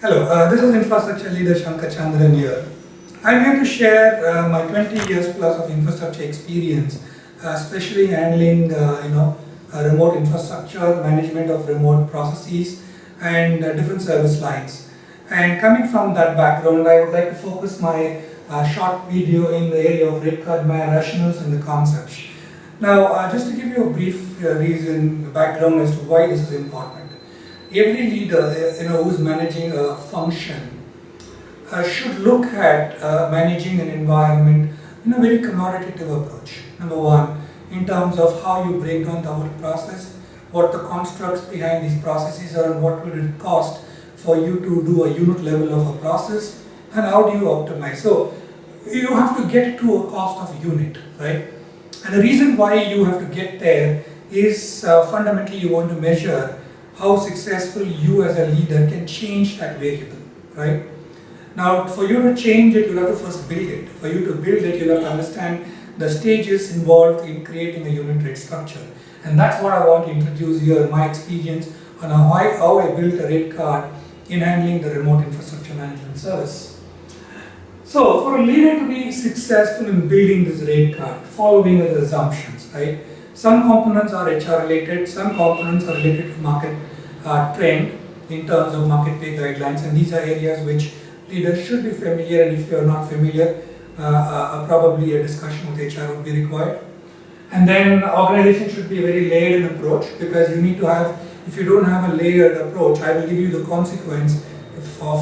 Hello, this is Infrastructure Leader Shankar Chandran here. I'm here to share my 20 years plus of infrastructure experience, especially handling, remote infrastructure, management of remote processes, and different service lines. And coming from that background, I would like to focus my short video in the area of rate card rationals and the concepts. Now, just to give you a brief reason, background as to why this is important. Every leader, who's managing a function, should look at managing an environment in a very commoditative approach. Number one, in terms of how you break down the whole process, what the constructs behind these processes are, and what would it cost for you to do a unit level of a process, and how do you optimize. So you have to get to a cost of unit, right? And the reason why you have to get there is fundamentally you want to measure how successful you as a leader can change that variable, right? Now, for you to change it, you'll have to first build it. For you to build it, you'll have to understand the stages involved in creating a unit rate structure. And that's what I want to introduce here, my experience on how I built a rate card in handling the remote infrastructure management service. So, for a leader to be successful in building this rate card, following the assumptions, right? Some components are HR related, some components are related to market trend in terms of market pay guidelines, and these are areas which leaders should be familiar, and if you are not familiar, probably a discussion with HR would be required. And then organization should be a very layered in approach, because you need to have, if you don't have a layered approach, I will give you the consequence of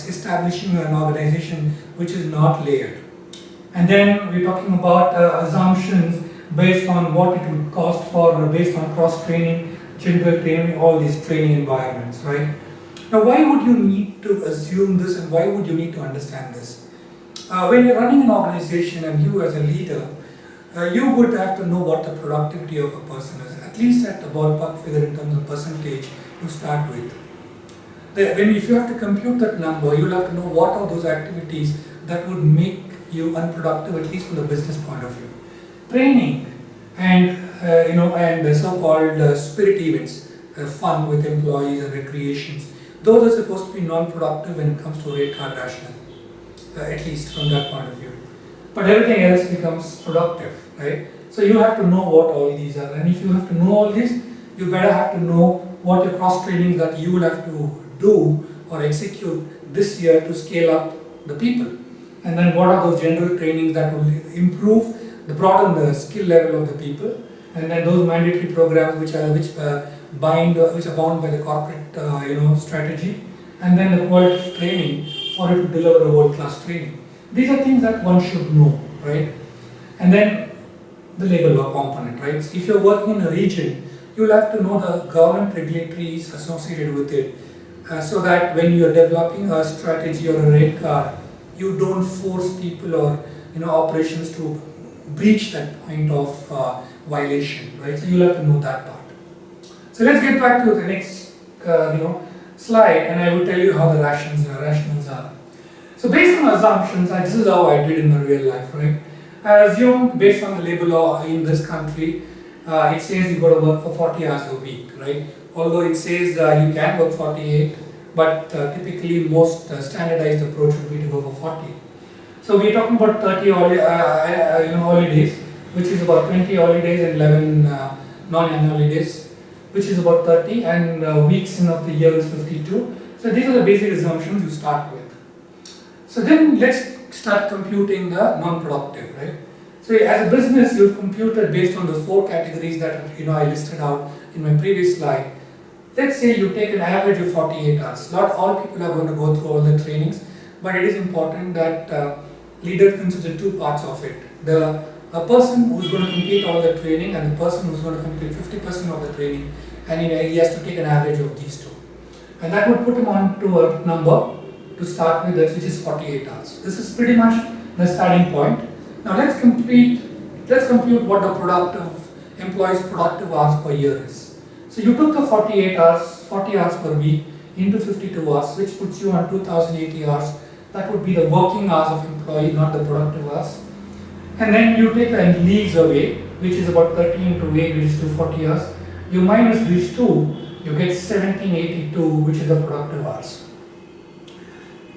establishing an organization which is not layered. And then we're talking about assumptions based on what it would cost for, based on cross training, general training, all these training environments, right? Now, why would you need to assume this, and why would you need to understand this? When you're running an organization and you as a leader, you would have to know what the productivity of a person is, at least at the ballpark figure in terms of percentage to start with. If you have to compute that number, you'll have to know what are those activities that would make you unproductive, at least from the business point of view. Training and and the so-called spirit events, fun with employees and recreations, those are supposed to be non-productive when it comes to rate card rational, at least from that point of view. But everything else becomes productive, right? So you have to know what all these are, and if you have to know all this, you better have to know what your cross training that you will have to do or execute this year to scale up the people, and then what are those general trainings that will improve, broaden the skill level of the people, and then those mandatory programs which are bound by the corporate strategy, and then the quality training for it to deliver a world-class training. These are things that one should know, right? And then the labor law component, right? If you're working in a region, you'll have to know the government regulatories associated with it, so that when you're developing a strategy or a rate card, you don't force people or operations to breach that point of violation, right? So you'll have to know that part. So let's get back to the next slide, and I will tell you how the rationals are. So based on assumptions, this is how I did in my real life, right? I assumed based on the labor law in this country, it says you've got to work for 40 hours a week, right? Although it says you can work 48, but typically most standardized approach would be to go for 40. So we're talking about 30 holidays, which is about 20 holidays and 11 non-annual holidays, which is about 30, and weeks in of the year is 52. So these are the basic assumptions you start with. So then let's start computing the non-productive, right? So as a business, you've computed based on the 4 categories that I listed out in my previous slide. Let's say you take an average of 48 hours. Not all people are going to go through all the trainings, but it is important that leaders consider 2 parts of it. A person who's going to complete all the training, and the person who's going to complete 50% of the training, and he has to take an average of these 2. And that would put him on to a number to start with, which is 48 hours. This is pretty much the starting point. Now let's compute what the employee's productive hours per year is. So you took the 40 hours per week into 52 hours, which puts you on 2080 hours. That would be the working hours of employee, not the productive hours. And then you take the leaves away, which is about 30 into 8, which is 240 hours. You minus these 2, you get 1782, which is the productive hours.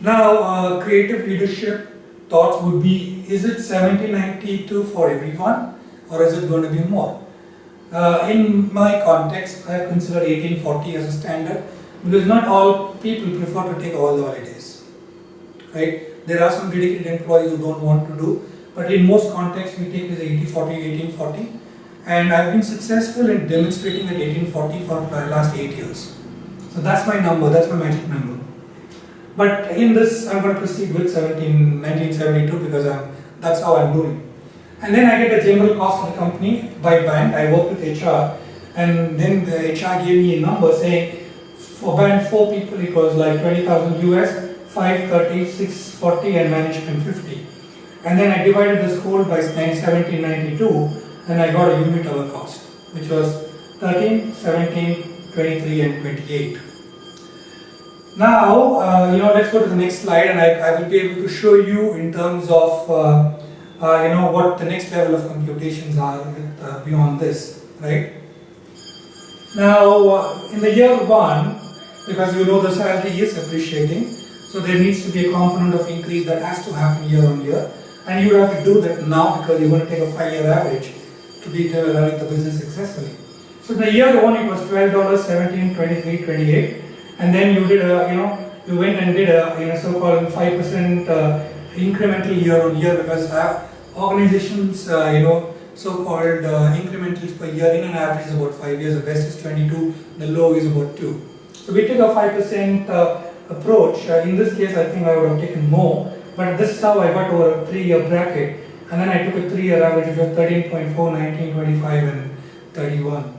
Now, creative leadership thoughts would be, is it 70-92 for everyone, or is it going to be more? In my context, I have considered 18-40 as a standard, because not all people prefer to take all the holidays, right? There are some dedicated employees who don't want to do, but in most contexts we take this 80-40, 18-40, and I've been successful in demonstrating that 18-40 for the last 8 years. So that's my number, that's my magic number. But in this, I'm going to proceed with 1972 because that's how I'm doing. And then I get the general cost of the company by band. I work with HR, and then the HR gave me a number saying for band 4 people it was like 20,000 US, 530, 640, and management 50. And then I divided this whole by 1792, and I got a unit hour cost, which was 13, 17, 23, and 28. Now, let's go to the next slide, and I will be able to show you in terms of, what the next level of computations are beyond this, right? Now, in the year 1, because the salary is appreciating, so there needs to be a component of increase that has to happen year on year, and you have to do that now because you're going to take a 5-year average to be running the business successfully. So in the year 1, it was $12, 17, 23, 28. And then you did you went and did a so-called 5% incremental year on year, because organizations, so-called incrementals per year in an average is about 5 years. The best is 22, the low is about 2. So we took a 5% approach. In this case, I think I would have taken more, but this is how I got over a 3-year bracket. And then I took a 3-year average, which was 13.4, 19, 25, and 31.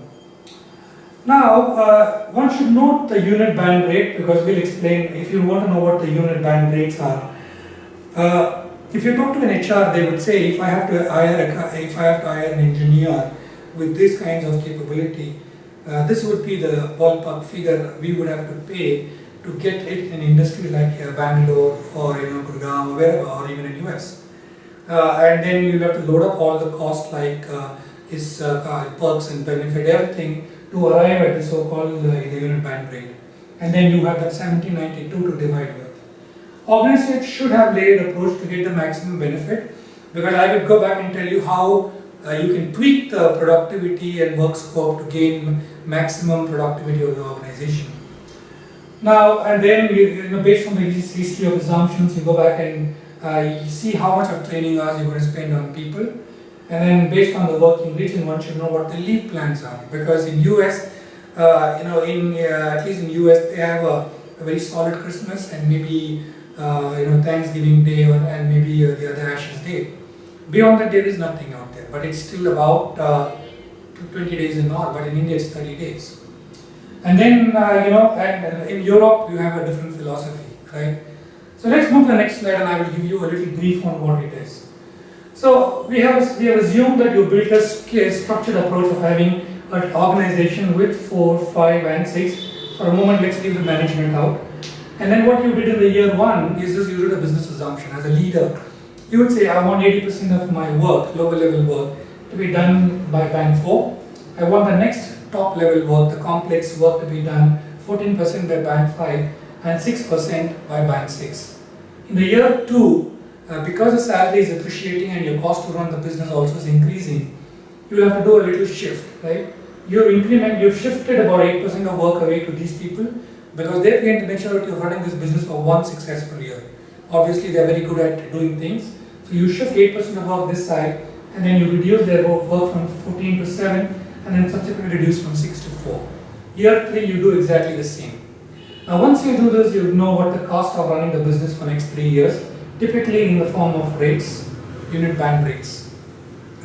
Now, one should note the unit band rate, because we'll explain if you want to know what the unit band rates are. If you talk to an HR, they would say if I have to hire an engineer with these kinds of capability, this would be the ballpark figure we would have to pay to get it in industry like Bangalore or Gurgaon or wherever, or even in US. And then you have to load up all the costs like his perks and benefit, everything, to arrive at the so-called the unit band rate. And then you have that 1792 to divide with. Organizations should have laid approach to get the maximum benefit, because I will go back and tell you how you can tweak the productivity and work scope to gain maximum productivity of the organization. Now, and then based on the history of assumptions, you go back and you see how much of training hours you're going to spend on people. And then based on the working region, one should know what the leave plans are, because in US, at least in US, they have a very solid Christmas and maybe Thanksgiving Day and maybe the other Ashes Day. Beyond that, there is nothing out there, but it's still about 20 days in all. But in India, it's 30 days. And then and in Europe, you have a different philosophy, right? So let's move to the next slide, and I will give you a little brief on what it is. So we have assumed that you built a structured approach of having an organization with 4, 5, and 6. For a moment, let's leave the management out. And then what you did in the year 1 is just you did a business assumption. As a leader, you would say, I want 80% of my work, lower level work, to be done by band 4. I want the next top level work, the complex work, to be done 14% by band 5 and 6% by band 6. In the year 2, because the salary is appreciating and your cost to run the business also is increasing, you will have to do a little shift, right? You've shifted about 8% of work away to these people, because they've gained the maturity of running this business for 1 successful year. Obviously, they're very good at doing things. So you shift 8% of work this side, and then you reduce their work from 14 to 7, and then subsequently reduce from 6 to 4. Year 3, you do exactly the same. Now, once you do this, you know what the cost of running the business for next 3 years, typically in the form of rates, unit band rates,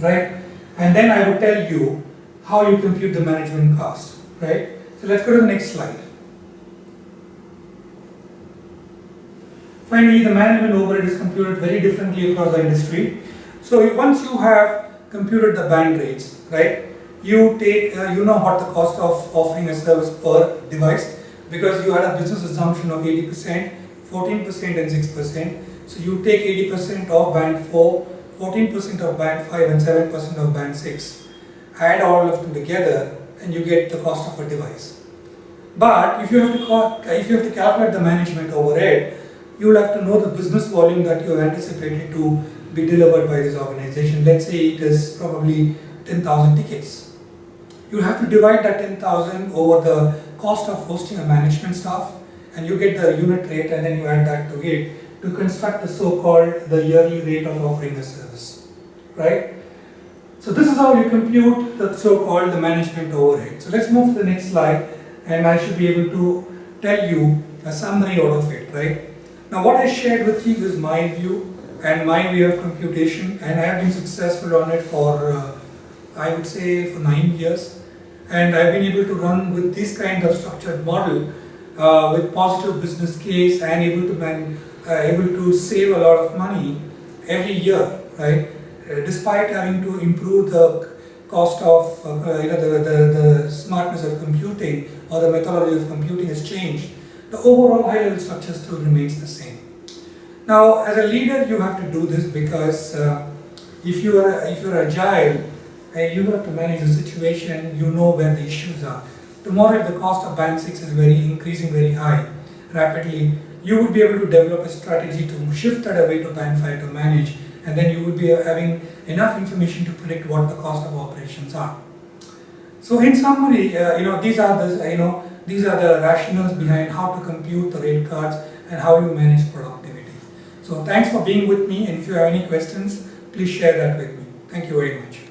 right? And then I would tell you how you compute the management cost, right? So let's go to the next slide. Finally, the management overhead is computed very differently across the industry. So once you have computed the band rates, right, you take, you know what the cost of offering a service per device, because you had a business assumption of 80%, 14% and 6%. So you take 80% of band 4, 14% of band 5 and 7% of band 6. Add all of them together and you get the cost of a device. But if you have to calculate the management overhead, you will have to know the business volume that you have anticipated to be delivered by this organization. Let's say it is probably 10,000 tickets. You have to divide that 10,000 over the cost of hosting a management staff, and you get the unit rate, and then you add that to it to construct the so-called the yearly rate of offering a service, right? So this is how you compute the so-called the management overhead. So let's move to the next slide, and I should be able to tell you a summary out of it, right? Now what I shared with you is my view and my way of computation, and I have been successful on it for, I would say, for 9 years. And I've been able to run with this kind of structured model with positive business case and able to save a lot of money every year, right? Despite having to improve the cost of the smartness of computing or the methodology of computing has changed, the overall high-level structure still remains the same. Now, as a leader, you have to do this because if you're agile, you have to manage the situation. You know where the issues are. Tomorrow, if the cost of Band 6 is increasing very high, rapidly, you would be able to develop a strategy to shift that away to Band 5 to manage, and then you would be having enough information to predict what the cost of operations are. So, in summary, these are the rationales behind how to compute the rate cards and how you manage productivity. So, thanks for being with me, and if you have any questions, please share that with me. Thank you very much.